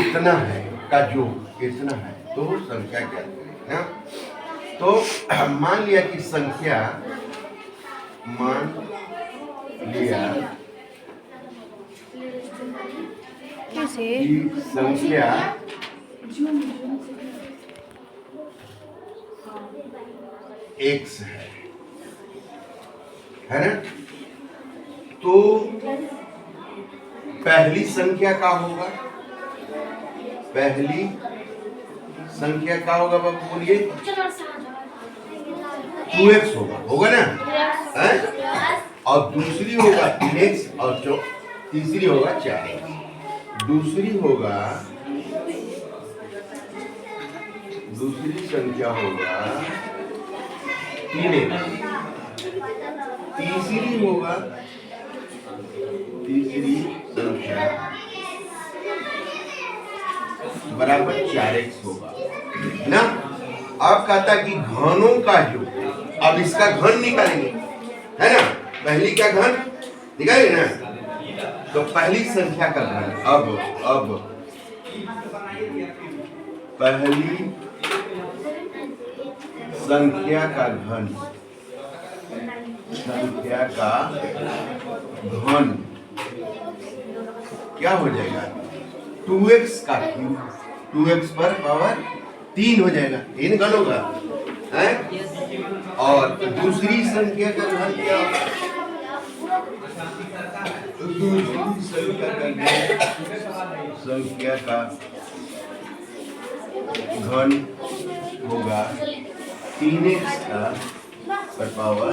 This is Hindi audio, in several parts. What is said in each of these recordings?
इतना है का योग इतना है तो संख्या क्या है। तो मान लिया कि संख्या मान लिया कि संख्या x है ना। तो पहली संख्या का होगा, पहली संख्या का होगा बाबू बोलिए 2x होगा ना है? और दूसरी होगा 3x और तीसरी होगा 4x। दूसरी संख्या होगा 3x, तीसरी संख्या बराबर 4x होगा ना। अब कहता कि घनों का योग, अब इसका घन निकालेंगे है ना। पहली का घन निकालेंगे ना, तो पहली संख्या का घन अब पहली संख्या का घन क्या हो जाएगा 2x का क्यूब, 2x पर पावर 3 हो जाएगा, 3 घन होगा है। और दूसरी संख्या का घन क्या होगा, दूसरी संख्या का घन होगा 3x का पर पावर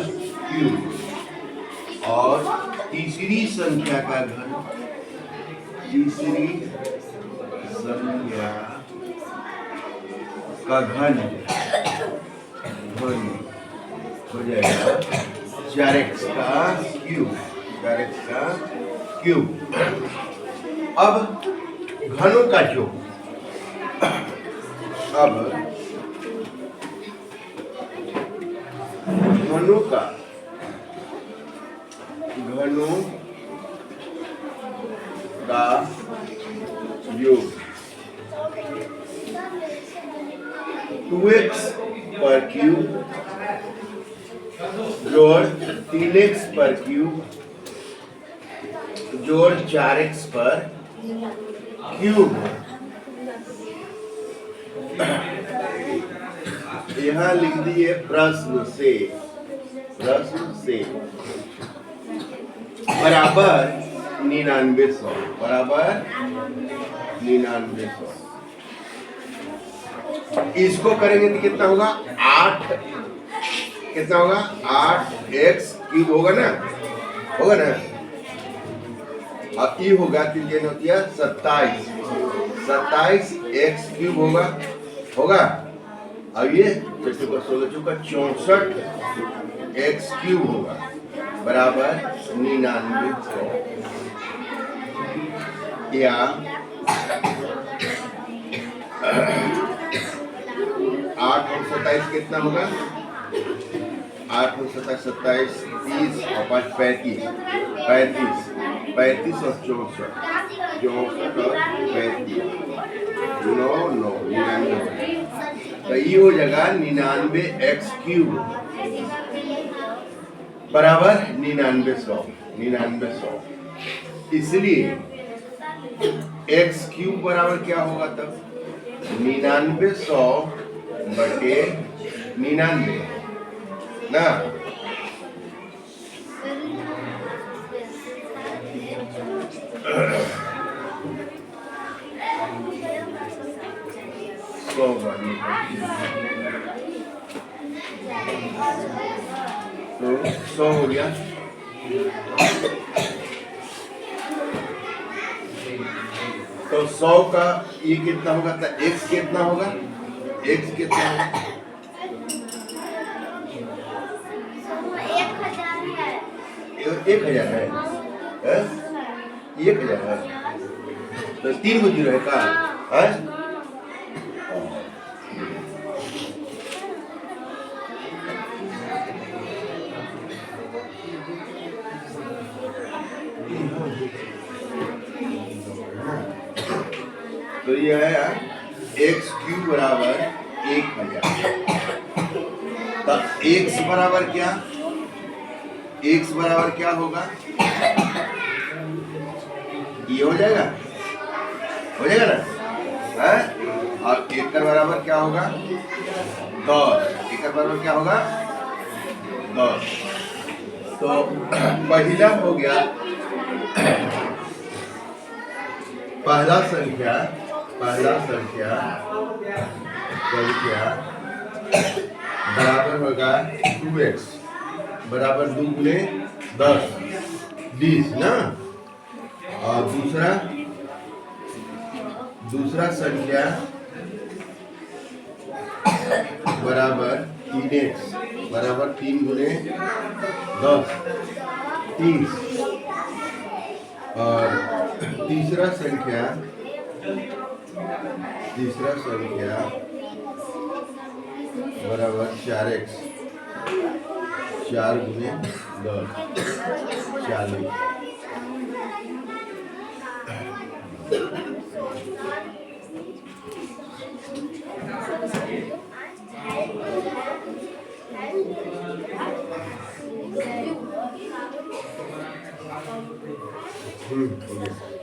क्यूब। और तीसरी संख्या का घन हो जाएगा 4x का क्यूब। अब घनों का योग, अब घनों का योग 2x पर क्यूब जोड़ 3x पर क्यूब जोड़ 4x पर क्यूब। यहाँ लिख दिए प्रश्न से बराबर 9900, बराबर 9900। इसको करेंगे तो कितना होगा 8, कितना होगा 8x क्यूब होगा ना अब ये होगा 3 होती है 27 x क्यूब होगा। अब ये 64 x क्यूब होगा बराबर 9900। या 8 और 27 कितना होगा, 8 और 27 30 और 5 35 और 64 और 35 9 99। तो ये हो जाएगा 99x क्यूब बराबर 9900। इसलिए x क्यूब बराबर क्या होगा तब 9900 बटे 99 ना। तो 100 हो गया। तो 100 का ये कितना होगा, तो x कितना होगा, x कितना होगा 1000 है, 1000 है। तो 3 को 0 है का है। तो ये आया x³ बराबर 1000। तो x बराबर क्या, x बराबर क्या होगा, ये हो जाएगा ना है? और 1 का बराबर क्या होगा 10, 1 का बराबर क्या होगा 10। तो पहला हो गया, पहला संख्या बराबर होगा 2x बराबर 2 गुने 10 20 ना। और दूसरा संख्या बराबर 3x बराबर 3 गुने 10 30। और तीसरा संख्या बराबर 4x 4 गुने 10 40। हो गया।